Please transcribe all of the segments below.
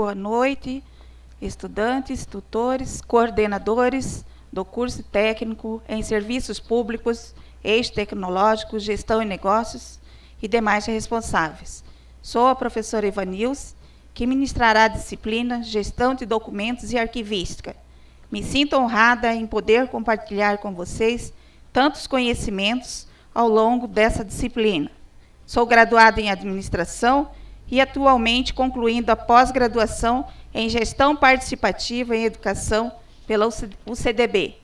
Boa noite, estudantes, tutores, coordenadores do curso técnico em serviços públicos, eixo tecnológico, gestão e negócios e demais responsáveis. Sou a professora Ivanilce, que ministrará a disciplina Gestão de Documentos e Arquivística. Me sinto honrada em poder compartilhar com vocês tantos conhecimentos ao longo dessa disciplina. Sou graduada em Administração e atualmente concluindo a pós-graduação em Gestão Participativa em Educação pela UCDB.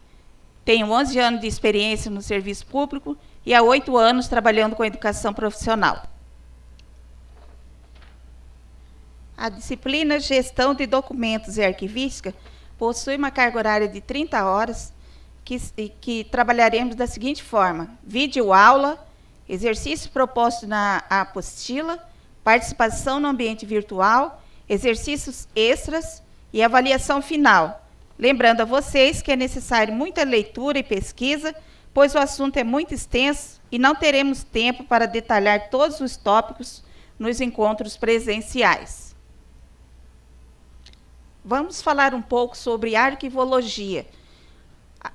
Tenho 11 anos de experiência no serviço público e há 8 anos trabalhando com educação profissional. A disciplina Gestão de Documentos e Arquivística possui uma carga horária de 30 horas que trabalharemos da seguinte forma: vídeo-aula, exercício proposto na apostila, participação no ambiente virtual, exercícios extras e avaliação final. Lembrando a vocês que é necessário muita leitura e pesquisa, pois o assunto é muito extenso e não teremos tempo para detalhar todos os tópicos nos encontros presenciais. Vamos falar um pouco sobre arquivologia.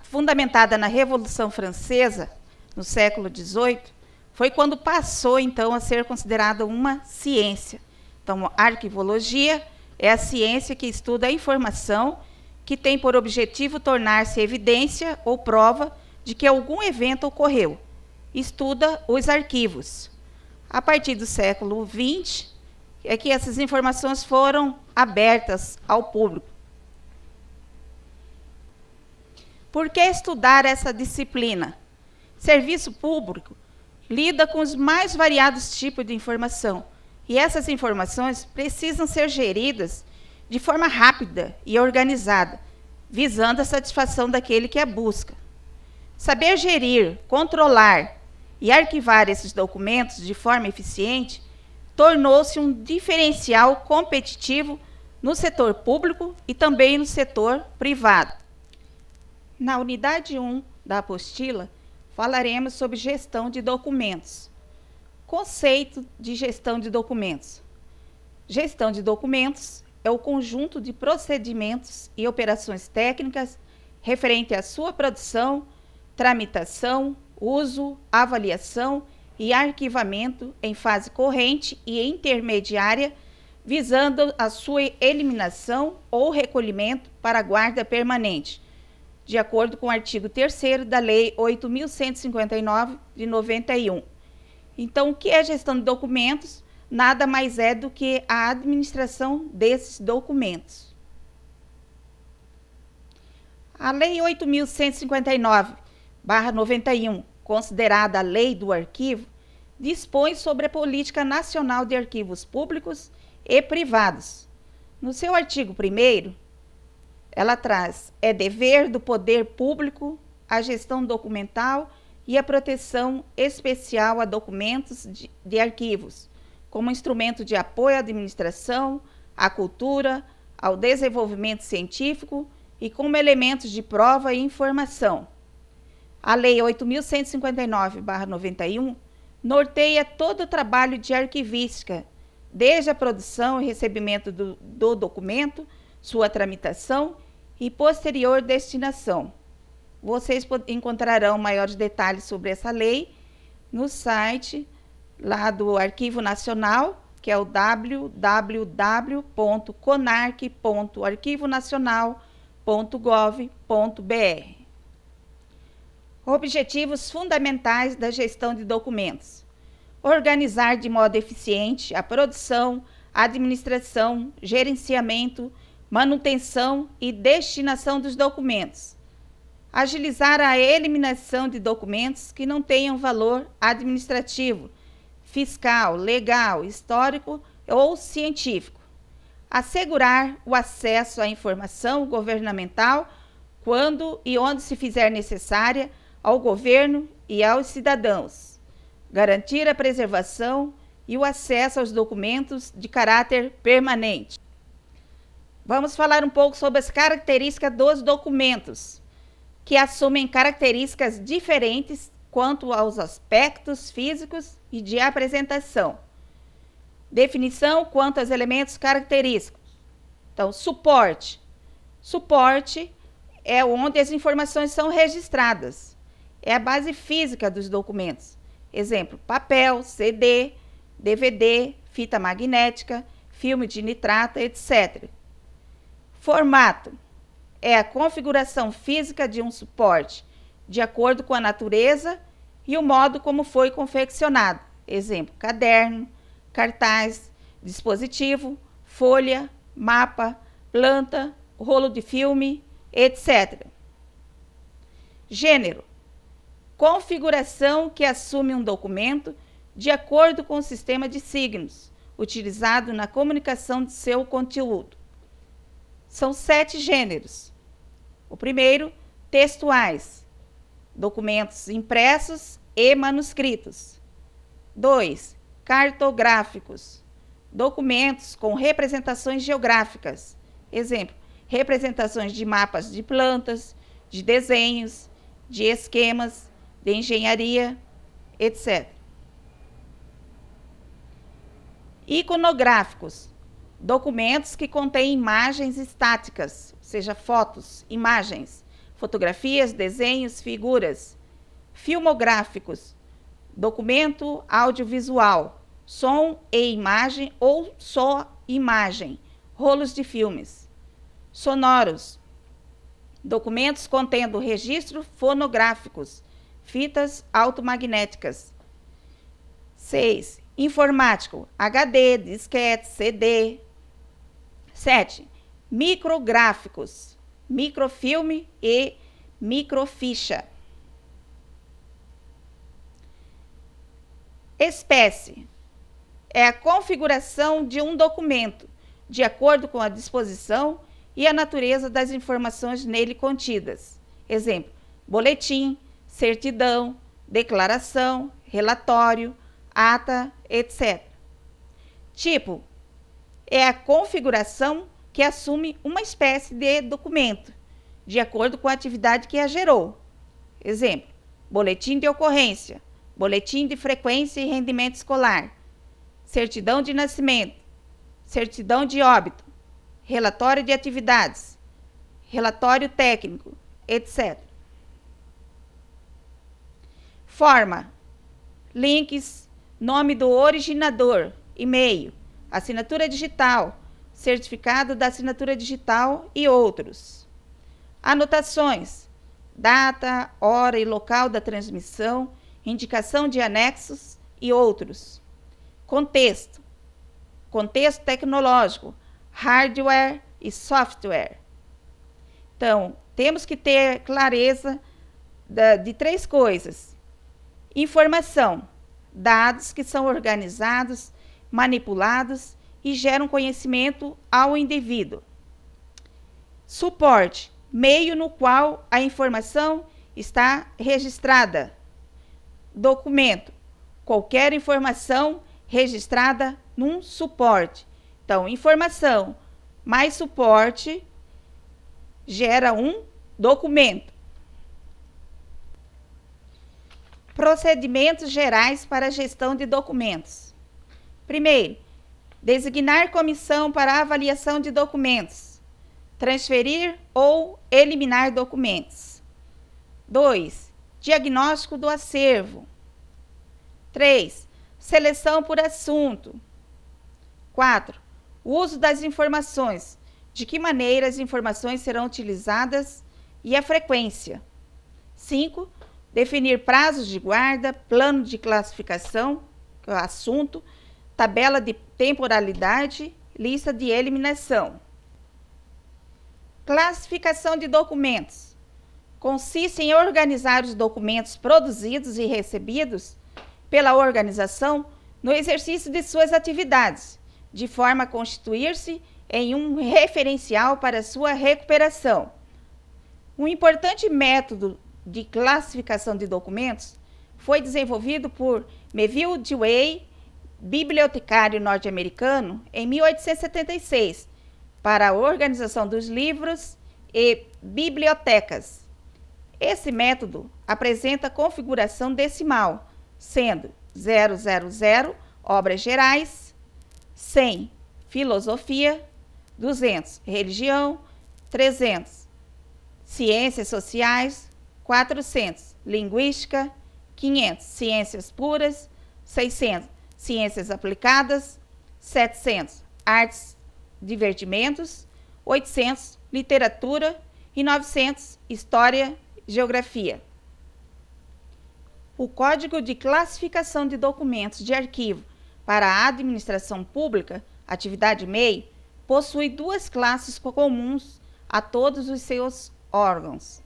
Fundamentada na Revolução Francesa, no século XVIII, foi quando passou, então, a ser considerada uma ciência. Então, a arquivologia é a ciência que estuda a informação que tem por objetivo tornar-se evidência ou prova de que algum evento ocorreu. Estuda os arquivos. A partir do século XX, é que essas informações foram abertas ao público. Por que estudar essa disciplina? Serviço público lida com os mais variados tipos de informação, e essas informações precisam ser geridas de forma rápida e organizada, visando a satisfação daquele que a busca. Saber gerir, controlar e arquivar esses documentos de forma eficiente tornou-se um diferencial competitivo no setor público e também no setor privado. Na unidade 1 da apostila, falaremos sobre gestão de documentos. Conceito de gestão de documentos. Gestão de documentos é o conjunto de procedimentos e operações técnicas referente à sua produção, tramitação, uso, avaliação e arquivamento em fase corrente e intermediária, visando a sua eliminação ou recolhimento para a guarda permanente, de acordo com o artigo 3º da Lei 8.159, de 91. Então, o que é gestão de documentos? Nada mais é do que a administração desses documentos. A Lei 8.159/91, considerada a Lei do Arquivo, dispõe sobre a Política Nacional de Arquivos Públicos e Privados. No seu artigo 1º, ela traz: é dever do poder público a gestão documental e a proteção especial a documentos de arquivos, como instrumento de apoio à administração, à cultura, ao desenvolvimento científico e como elementos de prova e informação. A Lei 8.159/91 norteia todo o trabalho de arquivística, desde a produção e recebimento do documento, sua tramitação e posterior destinação. Vocês encontrarão maiores detalhes sobre essa lei no site lá do Arquivo Nacional, que é o www.conarc.arquivonacional.gov.br. Objetivos fundamentais da gestão de documentos: organizar de modo eficiente a produção, administração, gerenciamento, manutenção e destinação dos documentos. Agilizar a eliminação de documentos que não tenham valor administrativo, fiscal, legal, histórico ou científico. Assegurar o acesso à informação governamental quando e onde se fizer necessária ao governo e aos cidadãos. Garantir a preservação e o acesso aos documentos de caráter permanente. Vamos falar um pouco sobre as características dos documentos, que assumem características diferentes quanto aos aspectos físicos e de apresentação. Definição quanto aos elementos característicos. Então, suporte. Suporte é onde as informações são registradas. É a base física dos documentos. Exemplo, papel, CD, DVD, fita magnética, filme de nitrato, etc. Formato é a configuração física de um suporte, de acordo com a natureza e o modo como foi confeccionado. Exemplo, caderno, cartaz, dispositivo, folha, mapa, planta, rolo de filme, etc. Gênero. Configuração que assume um documento de acordo com o sistema de signos, utilizado na comunicação de seu conteúdo. São 7 gêneros. O primeiro, textuais, documentos impressos e manuscritos. 2, cartográficos, documentos com representações geográficas. Exemplo, representações de mapas de plantas, de desenhos, de esquemas, de engenharia, etc. Iconográficos, documentos que contêm imagens estáticas, ou seja, fotos, imagens, fotografias, desenhos, figuras. Filmográficos, documento audiovisual, som e imagem ou só imagem, rolos de filmes. Sonoros, documentos contendo registros fonográficos, fitas automagnéticas. 6. Informático, HD, disquete, CD. 7. Micrográficos, microfilme e microficha. Espécie é a configuração de um documento, de acordo com a disposição e a natureza das informações nele contidas. Exemplo, boletim, certidão, declaração, relatório, ata, etc. Tipo é a configuração que assume uma espécie de documento, de acordo com a atividade que a gerou. Exemplo, boletim de ocorrência, boletim de frequência e rendimento escolar, certidão de nascimento, certidão de óbito, relatório de atividades, relatório técnico, etc. Forma, links, nome do originador, e-mail, assinatura digital, certificado da assinatura digital e outros. Anotações, data, hora e local da transmissão, indicação de anexos e outros. Contexto, contexto tecnológico, hardware e software. Então, temos que ter clareza de 3 coisas. Informação, dados que são organizados, manipulados e geram conhecimento ao indivíduo. Suporte, meio no qual a informação está registrada. Documento, qualquer informação registrada num suporte. Então, informação mais suporte gera um documento. Procedimentos gerais para a gestão de documentos. Primeiro, designar comissão para avaliação de documentos. Transferir ou eliminar documentos. 2. Diagnóstico do acervo. 3. Seleção por assunto. 4. Uso das informações. De que maneira as informações serão utilizadas e a frequência. 5. Definir prazos de guarda, plano de classificação, assunto, tabela de temporalidade, lista de eliminação. Classificação de documentos. Consiste em organizar os documentos produzidos e recebidos pela organização no exercício de suas atividades, de forma a constituir-se em um referencial para sua recuperação. Um importante método de classificação de documentos foi desenvolvido por Melville Dewey, bibliotecário norte-americano, em 1876, para a organização dos livros e bibliotecas. Esse método apresenta configuração decimal, sendo 000 obras gerais, 100 filosofia, 200, religião, 300, ciências sociais, 400, linguística, 500, ciências puras, 600, ciências aplicadas, 700, artes, divertimentos, 800, literatura e 900, história, geografia. O Código de Classificação de Documentos de Arquivo para a Administração Pública, atividade MEI, possui duas classes comuns a todos os seus órgãos.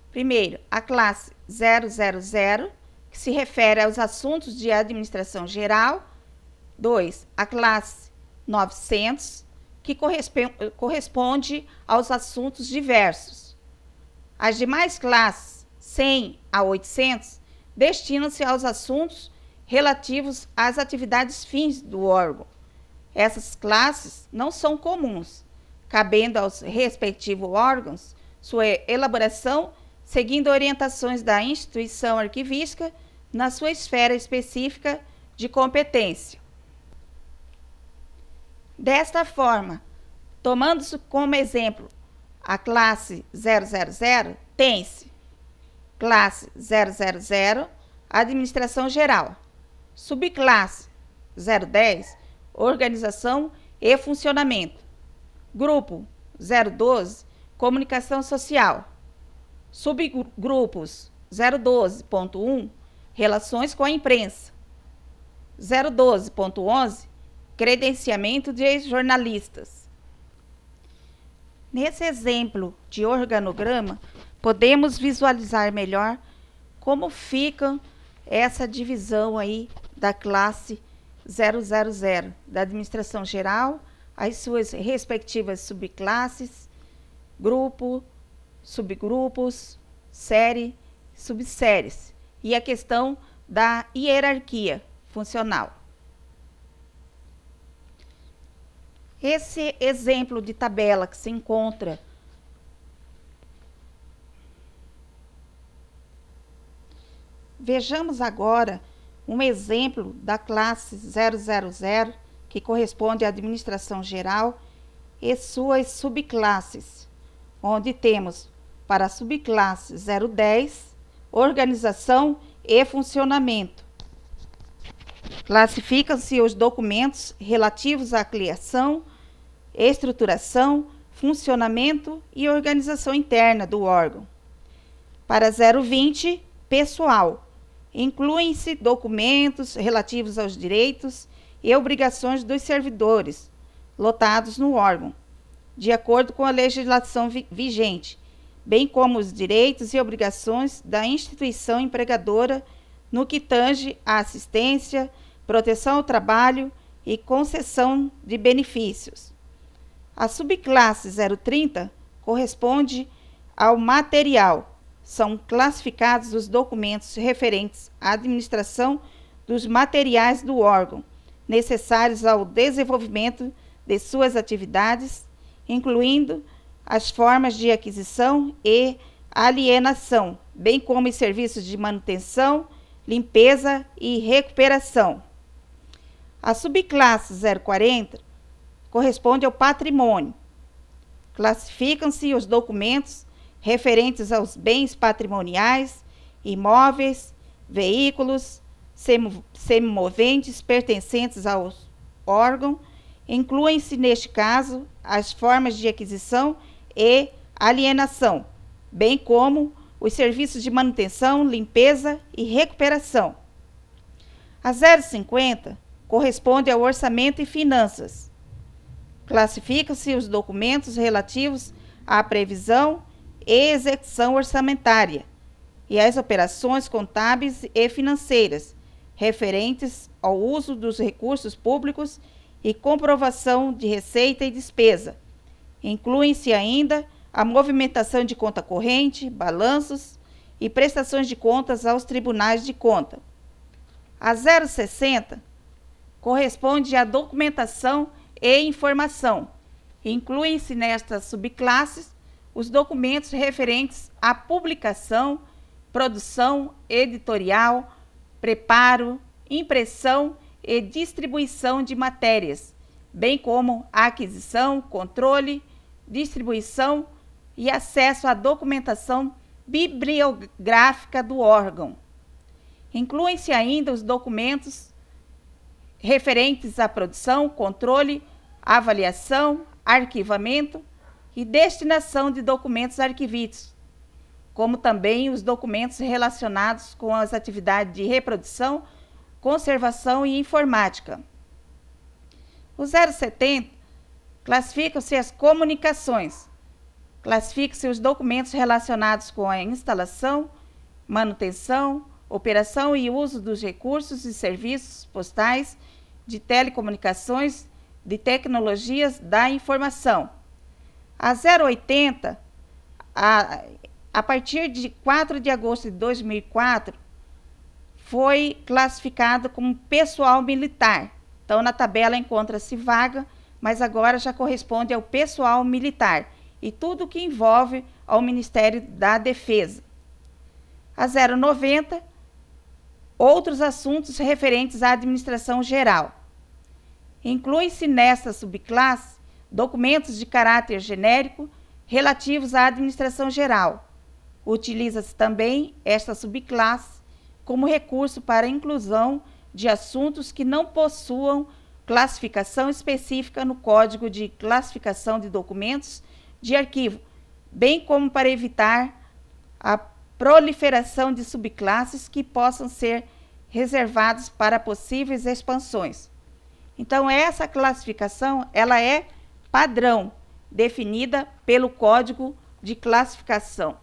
Primeiro, a classe 000, que se refere aos assuntos de administração geral. 2. A classe 900, que corresponde aos assuntos diversos. As demais classes, 100 a 800, destinam-se aos assuntos relativos às atividades fins do órgão. Essas classes não são comuns, cabendo aos respectivos órgãos sua elaboração seguindo orientações da instituição arquivística na sua esfera específica de competência. Desta forma, tomando-se como exemplo a classe 000, tem-se classe 000, administração geral, subclasse 010, organização e funcionamento, grupo 012, comunicação social, subgrupos 012.1, relações com a imprensa, 012.11, credenciamento de jornalistas. Nesse exemplo de organograma, podemos visualizar melhor como fica essa divisão aí da classe 000, da administração geral, as suas respectivas subclasses, grupo, subgrupos, série, subséries, e a questão da hierarquia funcional. Esse exemplo de tabela que se encontra vejamos agora um exemplo da classe 000, que corresponde à administração geral e suas subclasses, onde temos para a subclasse 010, organização e funcionamento. Classificam-se os documentos relativos à criação, estruturação, funcionamento e organização interna do órgão. Para 020, pessoal, incluem-se documentos relativos aos direitos e obrigações dos servidores lotados no órgão, de acordo com a legislação vigente, bem como os direitos e obrigações da instituição empregadora no que tange à assistência, proteção ao trabalho e concessão de benefícios. A subclasse 030 corresponde ao material. São classificados os documentos referentes à administração dos materiais do órgão, necessários ao desenvolvimento de suas atividades, incluindo as formas de aquisição e alienação, bem como os serviços de manutenção, limpeza e recuperação. A subclasse 040 corresponde ao patrimônio. Classificam-se os documentos referentes aos bens patrimoniais, imóveis, veículos, semimoventes pertencentes ao órgão, incluem-se, neste caso, as formas de aquisição e alienação, bem como os serviços de manutenção, limpeza e recuperação. A 050 corresponde ao orçamento e finanças. Classificam-se os documentos relativos à previsão e execução orçamentária e às operações contábeis e financeiras referentes ao uso dos recursos públicos e comprovação de receita e despesa. Incluem-se ainda a movimentação de conta corrente, balanços e prestações de contas aos tribunais de conta. A 060 corresponde à documentação e informação. Incluem-se nestas subclasses os documentos referentes à publicação, produção editorial, preparo, impressão e distribuição de matérias, bem como a aquisição, controle, distribuição e acesso à documentação bibliográfica do órgão. Incluem-se ainda os documentos referentes à produção, controle, avaliação, arquivamento e destinação de documentos arquivísticos, como também os documentos relacionados com as atividades de reprodução, conservação e informática. O 070 classificam-se as comunicações, classificam-se os documentos relacionados com a instalação, manutenção, operação e uso dos recursos e serviços postais, de telecomunicações, de tecnologias da informação. A 080, a partir de 4 de agosto de 2004, foi classificado como pessoal militar. Então, na tabela encontra-se vaga, mas agora já corresponde ao pessoal militar e tudo que envolve ao Ministério da Defesa. A 090, outros assuntos referentes à administração geral. Inclui-se nesta subclasse documentos de caráter genérico relativos à administração geral. Utiliza-se também esta subclasse como recurso para a inclusão de assuntos que não possuam classificação específica no Código de Classificação de Documentos de Arquivo, bem como para evitar a proliferação de subclasses que possam ser reservados para possíveis expansões. Então, essa classificação ela é padrão, definida pelo Código de Classificação.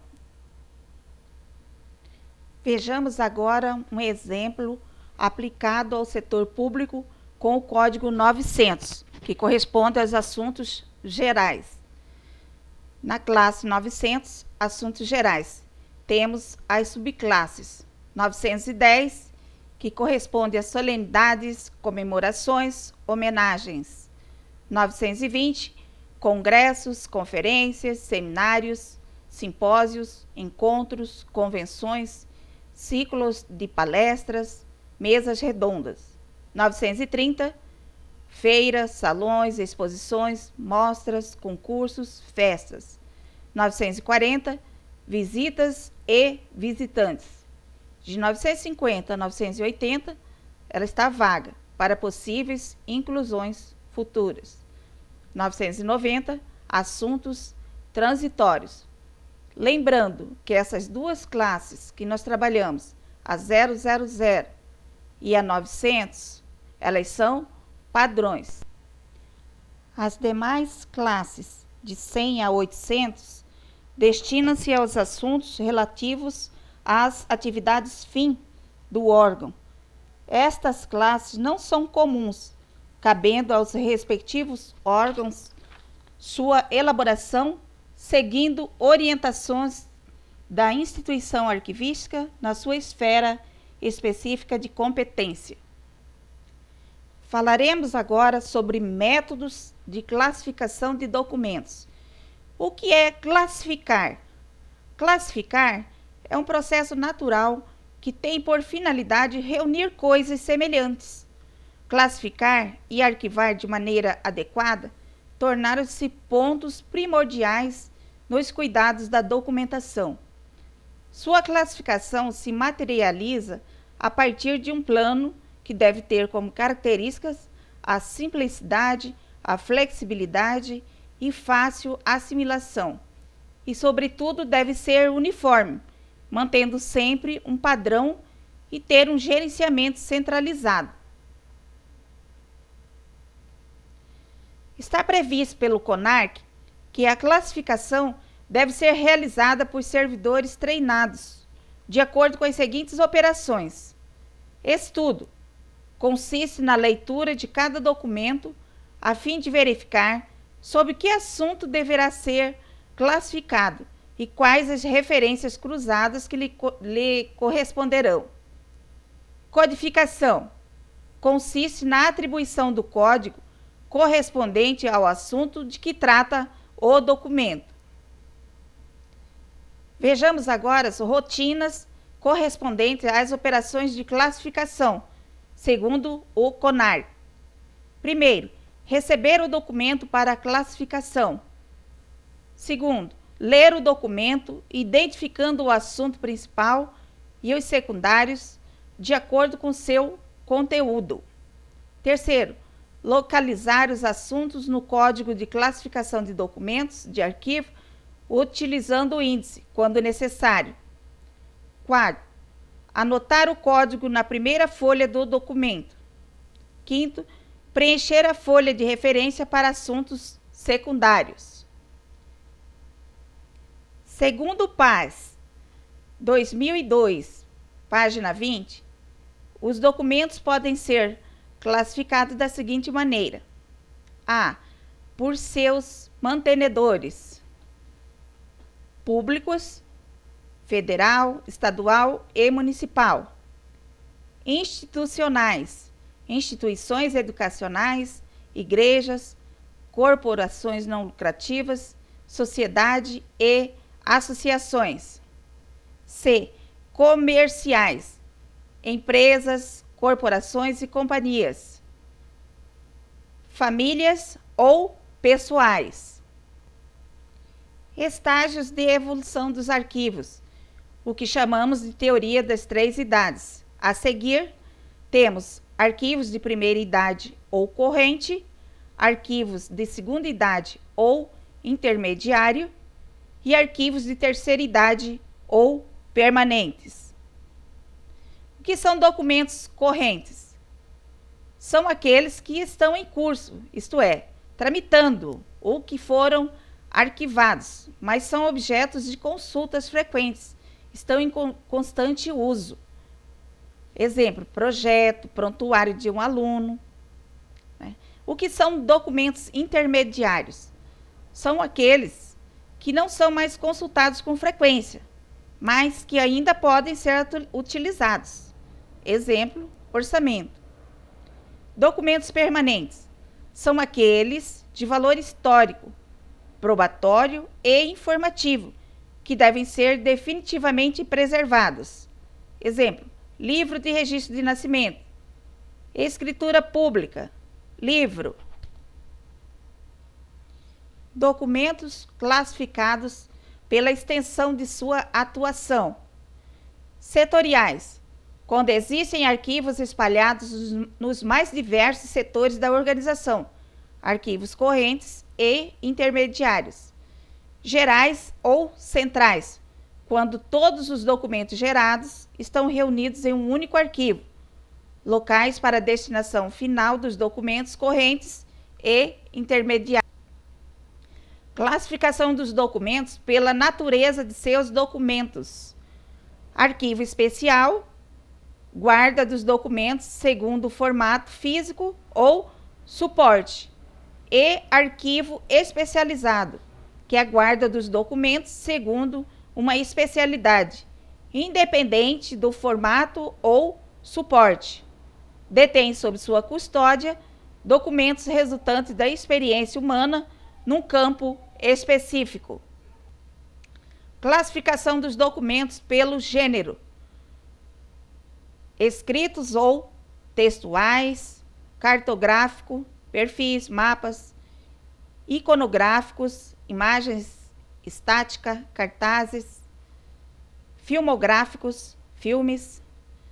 Vejamos agora um exemplo aplicado ao setor público com o Código 900, que corresponde aos assuntos gerais. Na classe 900, assuntos gerais, temos as subclasses 910, que corresponde a solenidades, comemorações, homenagens. 920, congressos, conferências, seminários, simpósios, encontros, convenções, ciclos de palestras, mesas redondas. 930, feiras, salões, exposições, mostras, concursos, festas. 940, visitas e visitantes. De 950 a 980, ela está vaga para possíveis inclusões futuras. 990, assuntos transitórios. Lembrando que essas duas classes que nós trabalhamos, a 000 e a 900, elas são padrões. As demais classes, de 100 a 800, destinam-se aos assuntos relativos às atividades fim do órgão. Estas classes não são comuns, cabendo aos respectivos órgãos sua elaboração seguindo orientações da instituição arquivística na sua esfera específica de competência. Falaremos agora sobre métodos de classificação de documentos. O que é classificar? Classificar é um processo natural que tem por finalidade reunir coisas semelhantes. Classificar e arquivar de maneira adequada tornaram-se pontos primordiais nos cuidados da documentação. Sua classificação se materializa a partir de um plano que deve ter como características a simplicidade, a flexibilidade e fácil assimilação. E, sobretudo, deve ser uniforme, mantendo sempre um padrão e ter um gerenciamento centralizado. Está previsto pelo CONARC que a classificação deve ser realizada por servidores treinados, de acordo com as seguintes operações. Estudo. Consiste na leitura de cada documento, a fim de verificar sobre que assunto deverá ser classificado e quais as referências cruzadas que lhe corresponderão. Codificação. Consiste na atribuição do código correspondente ao assunto de que trata o documento. Vejamos agora as rotinas correspondentes às operações de classificação, segundo o CONARC. Primeiro, receber o documento para classificação. Segundo, ler o documento, identificando o assunto principal e os secundários de acordo com seu conteúdo. Terceiro, localizar os assuntos no Código de Classificação de Documentos de Arquivo, utilizando o índice, quando necessário. Quarto, anotar o código na primeira folha do documento. Quinto, preencher a folha de referência para assuntos secundários. Segundo o PAS 2002, página 20, os documentos podem ser classificados da seguinte maneira: A. Por seus mantenedores públicos, federal, estadual e municipal. Institucionais, instituições educacionais, igrejas, corporações não lucrativas, sociedade e associações. C. Comerciais, empresas, corporações e companhias. Famílias ou pessoais. Estágios de evolução dos arquivos, o que chamamos de teoria das 3 idades. A seguir, temos arquivos de primeira idade ou corrente, arquivos de segunda idade ou intermediário e arquivos de terceira idade ou permanentes. O que são documentos correntes? São aqueles que estão em curso, isto é, tramitando, ou que foram arquivados, mas são objetos de consultas frequentes, estão em constante uso. Exemplo, projeto, prontuário de um aluno. O que são documentos intermediários? São aqueles que não são mais consultados com frequência, mas que ainda podem ser utilizados. Exemplo, orçamento. Documentos permanentes são aqueles de valor histórico, probatório e informativo, que devem ser definitivamente preservados. Exemplo, livro de registro de nascimento, escritura pública, livro. Documentos classificados pela extensão de sua atuação. Setoriais, quando existem arquivos espalhados nos mais diversos setores da organização, arquivos correntes e intermediários. Gerais ou centrais, quando todos os documentos gerados estão reunidos em um único arquivo. Locais para destinação final dos documentos correntes e intermediários. Classificação dos documentos pela natureza de seus documentos. Arquivo especial, guarda dos documentos segundo o formato físico ou suporte. E arquivo especializado, que é a guarda dos documentos segundo uma especialidade, independente do formato ou suporte. Detém sob sua custódia documentos resultantes da experiência humana num campo específico. Classificação dos documentos pelo gênero: escritos ou textuais, cartográfico, perfis, mapas, iconográficos, imagens estática, cartazes, filmográficos, filmes,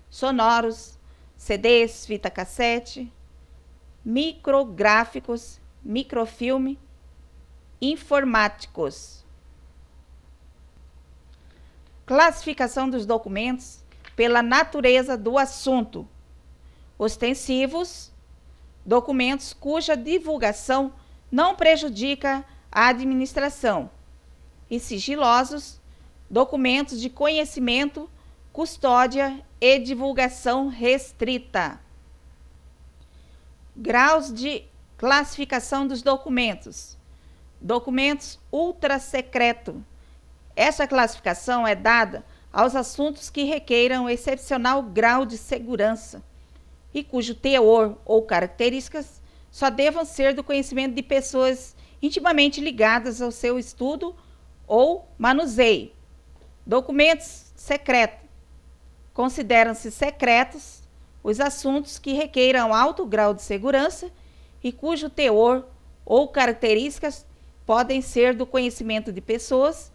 sonoros, CDs, fita cassete, micrográficos, microfilme, informáticos. Classificação dos documentos pela natureza do assunto: ostensivos, documentos cuja divulgação não prejudica a administração, e sigilosos, documentos de conhecimento, custódia e divulgação restrita. Graus de classificação dos documentos: documentos ultra secreto. Essa classificação é dada aos assuntos que requeiram excepcional grau de segurança e cujo teor ou características só devam ser do conhecimento de pessoas intimamente ligadas ao seu estudo ou manuseio. Documentos secretos: consideram-se secretos os assuntos que requeiram alto grau de segurança e cujo teor ou características podem ser do conhecimento de pessoas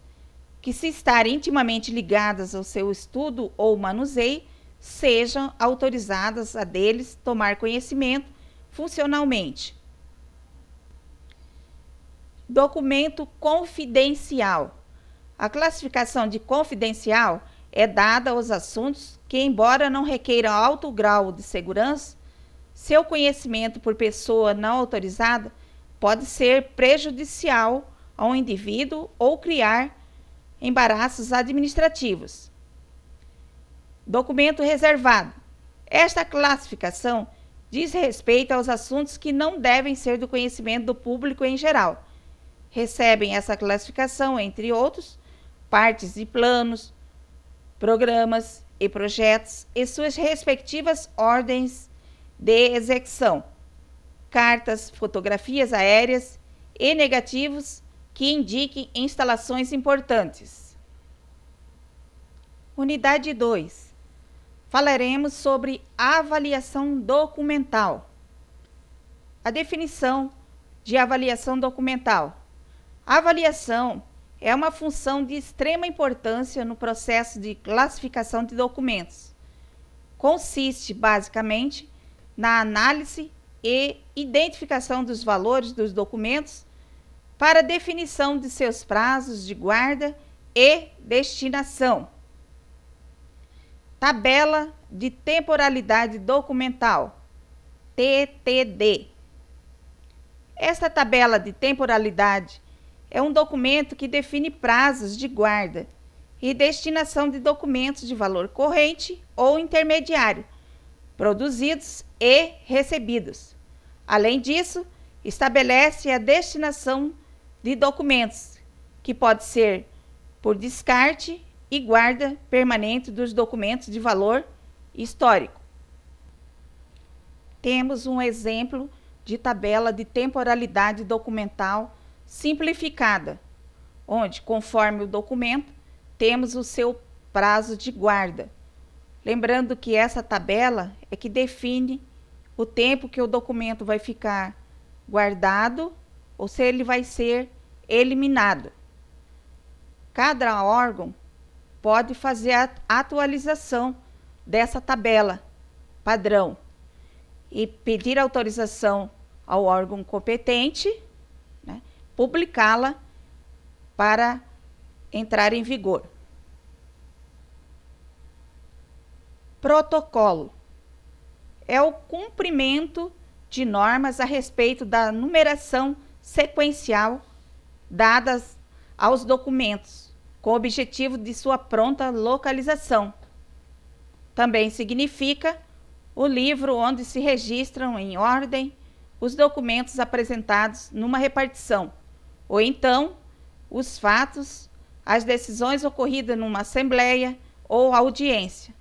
que, se estarem intimamente ligadas ao seu estudo ou manuseio, sejam autorizadas a deles tomar conhecimento funcionalmente. Documento confidencial. A classificação de confidencial é dada aos assuntos que, embora não requeiram alto grau de segurança, seu conhecimento por pessoa não autorizada pode ser prejudicial ao indivíduo ou criar embaraços administrativos. Documento reservado. Esta classificação diz respeito aos assuntos que não devem ser do conhecimento do público em geral. Recebem essa classificação, entre outros, partes de planos, programas e projetos e suas respectivas ordens de execução, cartas, fotografias aéreas e negativos que indiquem instalações importantes. Unidade 2. Falaremos sobre avaliação documental. A definição de avaliação documental. A avaliação é uma função de extrema importância no processo de classificação de documentos. Consiste, basicamente, na análise e identificação dos valores dos documentos para definição de seus prazos de guarda e destinação. Tabela de temporalidade documental, TTD. Esta tabela de temporalidade é um documento que define prazos de guarda e destinação de documentos de valor corrente ou intermediário, produzidos e recebidos. Além disso, estabelece a destinação de documentos, que pode ser por descarte e guarda permanente dos documentos de valor histórico. Temos um exemplo de tabela de temporalidade documental simplificada, onde, conforme o documento, temos o seu prazo de guarda. Lembrando que essa tabela é que define o tempo que o documento vai ficar guardado ou se ele vai ser eliminado. Cada órgão pode fazer a atualização dessa tabela padrão e pedir autorização ao órgão competente, né, publicá-la para entrar em vigor. Protocolo é o cumprimento de normas a respeito da numeração sequencial dadas aos documentos, com o objetivo de sua pronta localização. Também significa o livro onde se registram em ordem os documentos apresentados numa repartição, ou então os fatos, as decisões ocorridas numa assembleia ou audiência.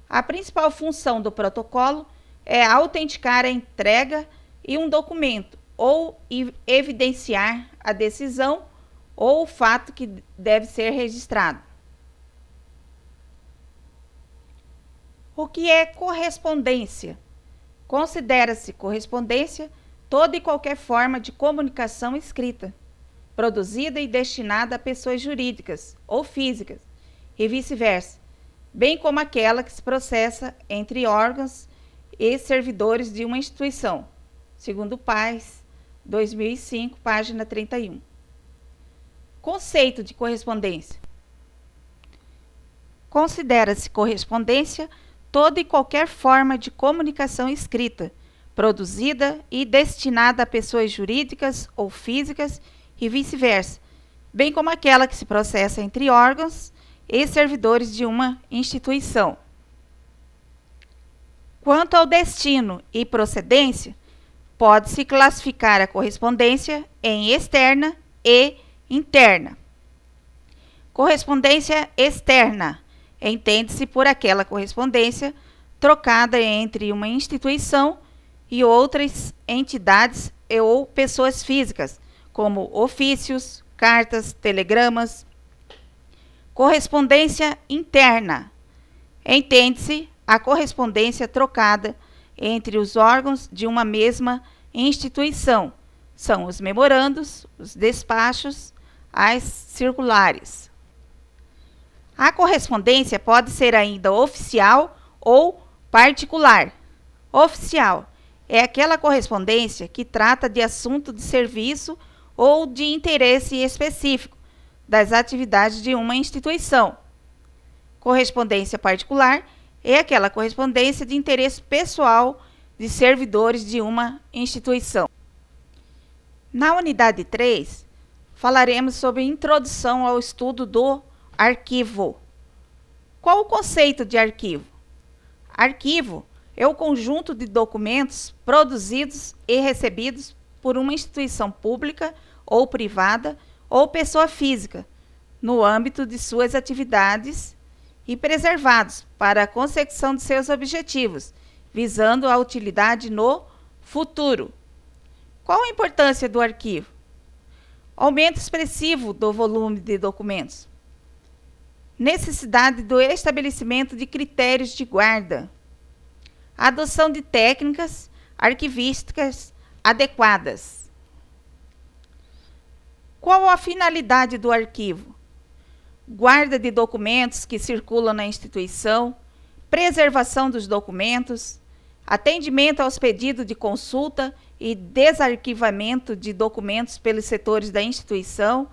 A principal função do protocolo é autenticar a entrega de um documento ou evidenciar a decisão ou o fato que deve ser registrado. O que é correspondência? Considera-se correspondência toda e qualquer forma de comunicação escrita, produzida e destinada a pessoas jurídicas ou físicas, e vice-versa, bem como aquela que se processa entre órgãos e servidores de uma instituição, segundo Paz, 2005, página 31. Conceito de correspondência. Considera-se correspondência toda e qualquer forma de comunicação escrita, produzida e destinada a pessoas jurídicas ou físicas e vice-versa, bem como aquela que se processa entre órgãos e servidores de uma instituição. Quanto ao destino e procedência, pode-se classificar a correspondência em externa e interna. Correspondência externa entende-se por aquela correspondência trocada entre uma instituição e outras entidades ou pessoas físicas, como ofícios, cartas, telegramas. Correspondência interna entende-se a correspondência trocada entre os órgãos de uma mesma instituição. São os memorandos, os despachos, as circulares. A correspondência pode ser ainda oficial ou particular. Oficial é aquela correspondência que trata de assunto de serviço ou de interesse específico das atividades de uma instituição. Correspondência particular é aquela correspondência de interesse pessoal de servidores de uma instituição. Na unidade 3, falaremos sobre introdução ao estudo do arquivo. Qual o conceito de arquivo? Arquivo é o conjunto de documentos produzidos e recebidos por uma instituição pública ou privada ou pessoa física, no âmbito de suas atividades e preservados para a consecução de seus objetivos, visando a utilidade no futuro. Qual a importância do arquivo? Aumento expressivo do volume de documentos. Necessidade do estabelecimento de critérios de guarda. Adoção de técnicas arquivísticas adequadas. Qual a finalidade do arquivo? Guarda de documentos que circulam na instituição, preservação dos documentos, atendimento aos pedidos de consulta e desarquivamento de documentos pelos setores da instituição,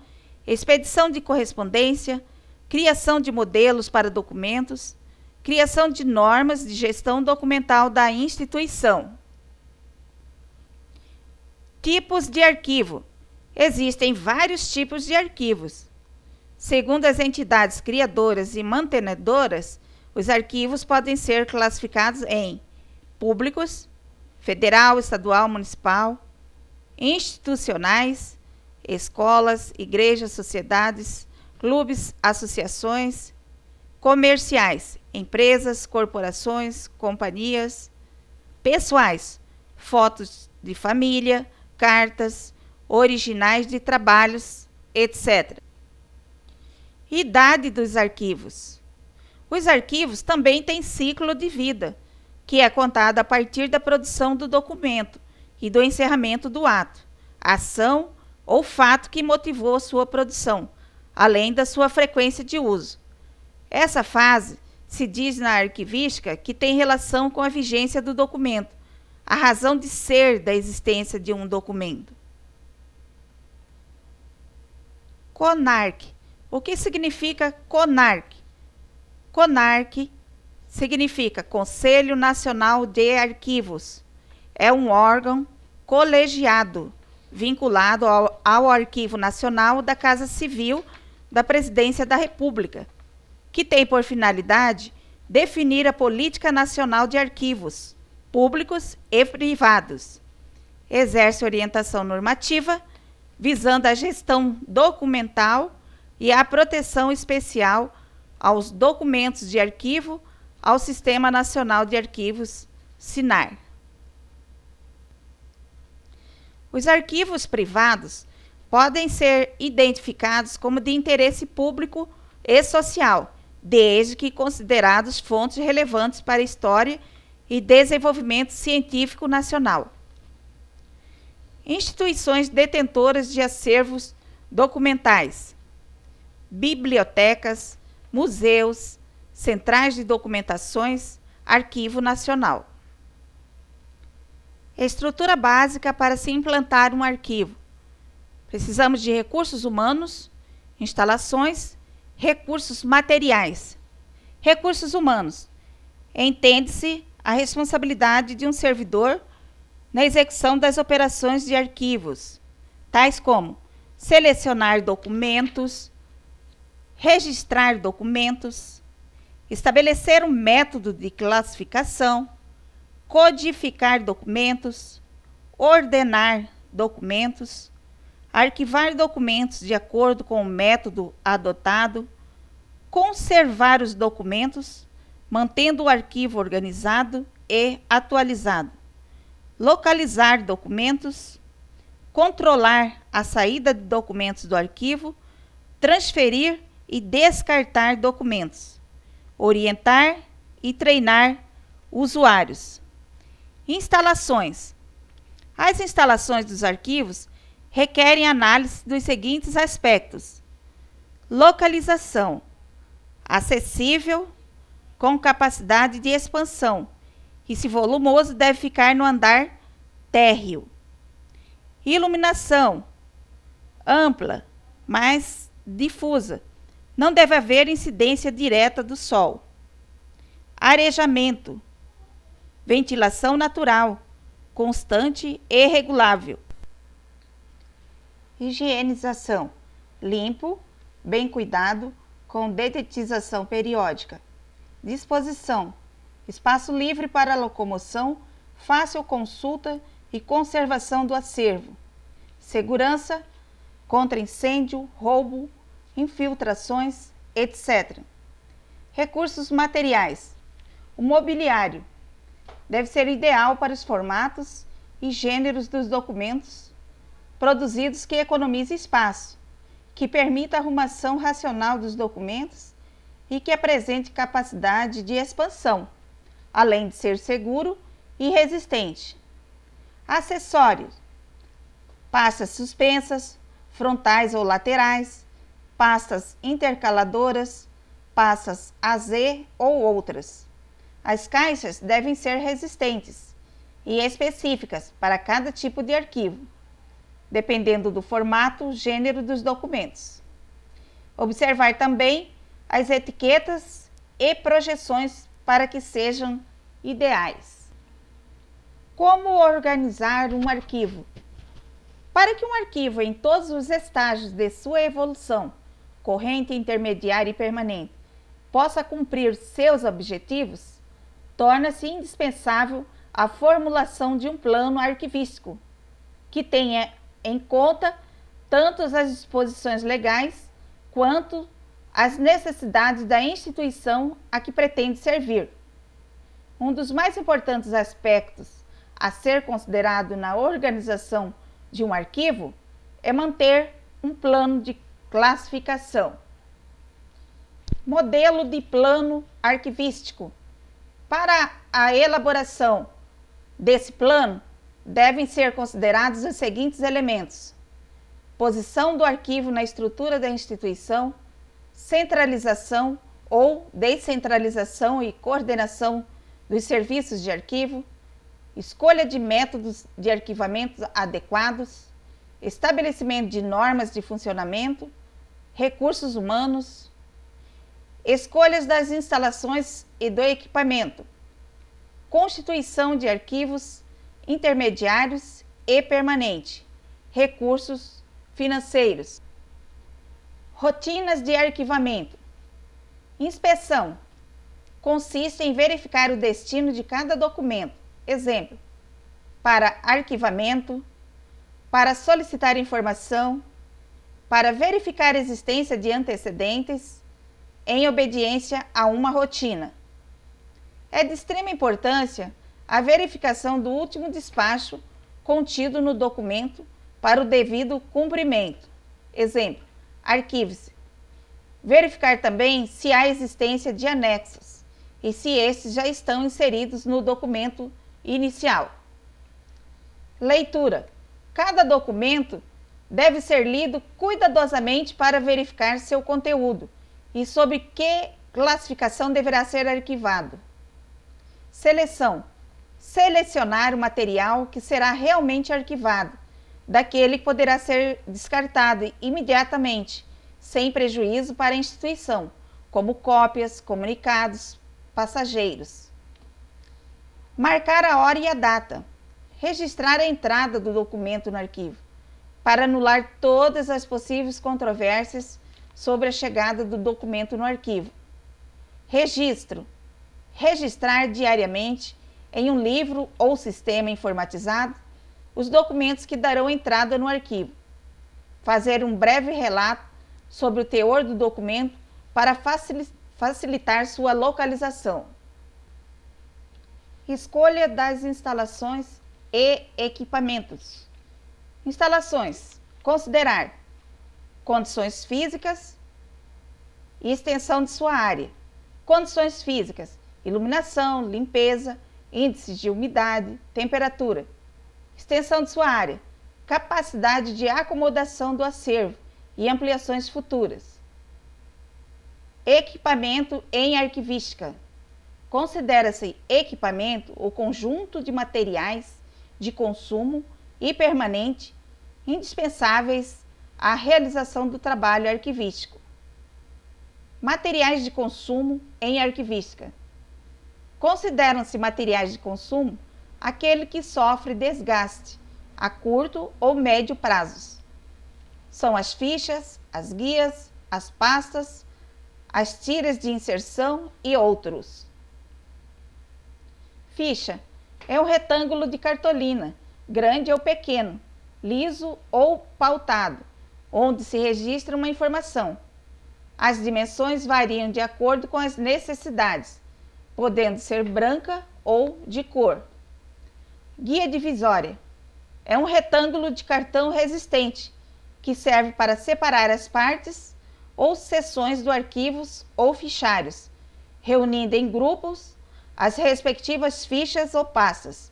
expedição de correspondência, criação de modelos para documentos, criação de normas de gestão documental da instituição. Tipos de arquivo. Existem vários tipos de arquivos. Segundo as entidades criadoras e mantenedoras, os arquivos podem ser classificados em públicos, federal, estadual, municipal, institucionais, escolas, igrejas, sociedades, clubes, associações, comerciais, empresas, corporações, companhias, pessoais, fotos de família, cartas, originais de trabalhos, etc. Idade dos arquivos. Os arquivos também têm ciclo de vida, que é contado a partir da produção do documento e do encerramento do ato, ação ou fato que motivou sua produção, além da sua frequência de uso. Essa fase se diz na arquivística que tem relação com a vigência do documento, a razão de ser da existência de um documento. CONARC. O que significa CONARC? CONARC significa Conselho Nacional de Arquivos. É um órgão colegiado vinculado ao Arquivo Nacional da Casa Civil da Presidência da República, que tem por finalidade definir a política nacional de arquivos, públicos e privados. Exerce orientação normativa, visando a gestão documental e a proteção especial aos documentos de arquivo ao Sistema Nacional de Arquivos, SINAR. Os arquivos privados podem ser identificados como de interesse público e social, desde que considerados fontes relevantes para a história e desenvolvimento científico nacional. Instituições detentoras de acervos documentais, bibliotecas, museus, centrais de documentações, Arquivo Nacional. Estrutura básica para se implantar um arquivo. Precisamos de recursos humanos, instalações, recursos materiais. Recursos humanos. Entende-se a responsabilidade de um servidor na execução das operações de arquivos, tais como selecionar documentos, registrar documentos, estabelecer um método de classificação, codificar documentos, ordenar documentos, arquivar documentos de acordo com o método adotado, conservar os documentos, mantendo o arquivo organizado e atualizado, localizar documentos, controlar a saída de documentos do arquivo, transferir e descartar documentos, orientar e treinar usuários. Instalações. As instalações dos arquivos requerem análise dos seguintes aspectos: localização, acessível, com capacidade de expansão, e se volumoso deve ficar no andar térreo. Iluminação, ampla, mas difusa, não deve haver incidência direta do sol. Arejamento, ventilação natural, constante e regulável. Higienização, limpo, bem cuidado, com dedetização periódica. Disposição, espaço livre para locomoção, fácil consulta e conservação do acervo. Segurança, contra incêndio, roubo, infiltrações, etc. Recursos materiais. O mobiliário deve ser ideal para os formatos e gêneros dos documentos produzidos, que economize espaço, que permita a arrumação racional dos documentos e que apresente capacidade de expansão, além de ser seguro e resistente. Acessórios: pastas suspensas, frontais ou laterais, pastas intercaladoras, pastas AZ ou outras. As caixas devem ser resistentes e específicas para cada tipo de arquivo, dependendo do formato, gênero dos documentos. Observar também as etiquetas e projeções para que sejam ideais. Como organizar um arquivo? Para que um arquivo, em todos os estágios de sua evolução, corrente, intermediária e permanente, possa cumprir seus objetivos, torna-se indispensável a formulação de um plano arquivístico, que tenha em conta tanto as disposições legais quanto as necessidades da instituição a que pretende servir. Um dos mais importantes aspectos a ser considerado na organização de um arquivo é manter um plano de classificação. Modelo de plano arquivístico. Para a elaboração desse plano, devem ser considerados os seguintes elementos: posição do arquivo na estrutura da instituição, centralização ou descentralização e coordenação dos serviços de arquivo, escolha de métodos de arquivamento adequados, estabelecimento de normas de funcionamento, recursos humanos, escolhas das instalações e do equipamento, constituição de arquivos intermediários e permanente, recursos financeiros. Rotinas de arquivamento. Inspeção. Consiste em verificar o destino de cada documento. Exemplo: para arquivamento, para solicitar informação, para verificar a existência de antecedentes, em obediência a uma rotina. É de extrema importância a verificação do último despacho contido no documento para o devido cumprimento. Exemplo: arquive-se. Verificar também se há existência de anexos e se estes já estão inseridos no documento inicial. Leitura. Cada documento deve ser lido cuidadosamente para verificar seu conteúdo e sobre que classificação deverá ser arquivado. Seleção. Selecionar o material que será realmente arquivado, daquele que poderá ser descartado imediatamente, sem prejuízo para a instituição, como cópias, comunicados, passageiros. Marcar a hora e a data. Registrar a entrada do documento no arquivo, para anular todas as possíveis controvérsias sobre a chegada do documento no arquivo. Registro. Registrar diariamente, em um livro ou sistema informatizado, os documentos que darão entrada no arquivo. Fazer um breve relato sobre o teor do documento para facilitar sua localização. Escolha das instalações e equipamentos. Instalações. Considerar condições físicas e extensão de sua área. Condições físicas: iluminação, limpeza, índices de umidade, temperatura. Extensão de sua área, capacidade de acomodação do acervo e ampliações futuras. Equipamento em arquivística. Considera-se equipamento o conjunto de materiais de consumo e permanente indispensáveis à realização do trabalho arquivístico. Materiais de consumo em arquivística. Consideram-se materiais de consumo aquele que sofre desgaste a curto ou médio prazos. São as fichas, as guias, as pastas, as tiras de inserção e outros. Ficha é um retângulo de cartolina, grande ou pequeno, liso ou pautado, onde se registra uma informação. As dimensões variam de acordo com as necessidades, podendo ser branca ou de cor. Guia divisória é um retângulo de cartão resistente, que serve para separar as partes ou seções do arquivos ou fichários, reunindo em grupos as respectivas fichas ou pastas.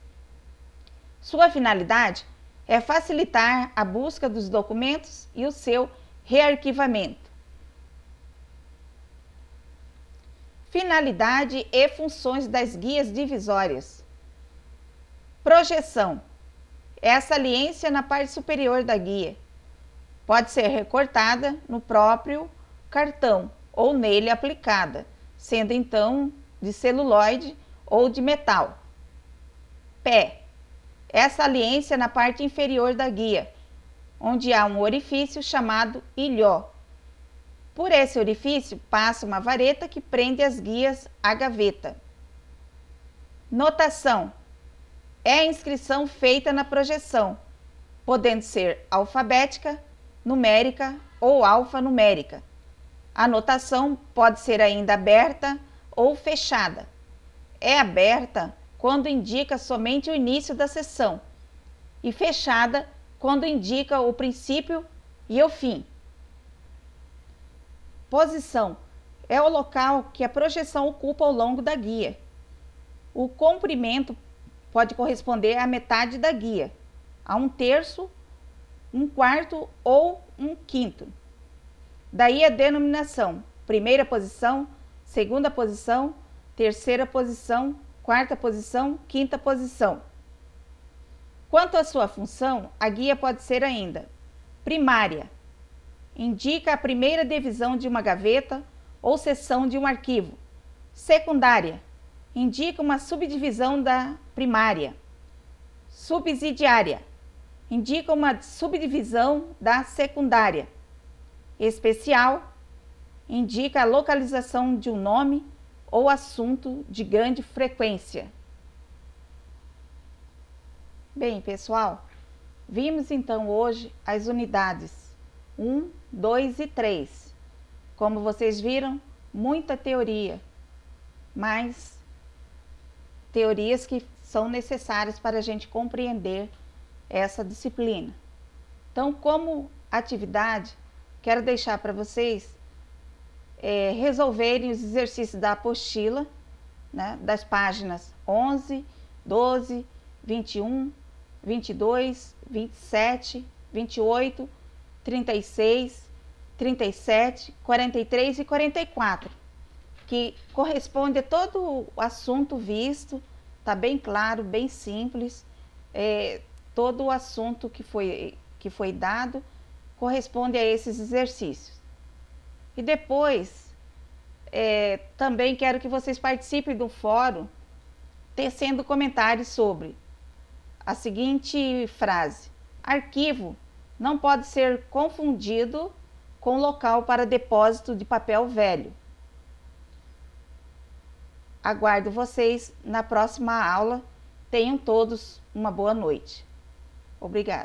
Sua finalidade é facilitar a busca dos documentos e o seu rearquivamento. Finalidade e funções das guias divisórias. Projeção é a saliência na parte superior da guia. Pode ser recortada no próprio cartão ou nele aplicada, sendo então de celulóide ou de metal. Pé é a saliência na parte inferior da guia, onde há um orifício chamado ilhó. Por esse orifício passa uma vareta que prende as guias à gaveta. Notação é a inscrição feita na projeção, podendo ser alfabética, numérica ou alfanumérica. A notação pode ser ainda aberta ou fechada. É aberta quando indica somente o início da sessão e fechada quando indica o princípio e o fim. Posição é o local que a projeção ocupa ao longo da guia. O comprimento pode corresponder à metade da guia, a 1/3, 1/4 ou 1/5. Daí a denominação: primeira posição, segunda posição, terceira posição, quarta posição, quinta posição. Quanto à sua função, a guia pode ser ainda primária. Indica a primeira divisão de uma gaveta ou seção de um arquivo. Secundária. Indica uma subdivisão da primária. Subsidiária. Indica uma subdivisão da secundária. Especial. Indica a localização de um nome ou assunto de grande frequência. Bem, pessoal, vimos então hoje as unidades 1, 2 e 3. Como vocês viram, muita teoria, mas teorias que são necessárias para a gente compreender essa disciplina. Então, como atividade, quero deixar para vocês resolverem os exercícios da apostila, né, das páginas 11, 12, 21, 22, 27, 28, 36, 37, 43 e 44, que corresponde a todo o assunto visto, tá bem claro, bem simples, todo o assunto que foi dado corresponde a esses exercícios. E depois, também quero que vocês participem do fórum, tecendo comentários sobre a seguinte frase: arquivo não pode ser confundido com local para depósito de papel velho. Aguardo vocês na próxima aula. Tenham todos uma boa noite. Obrigada.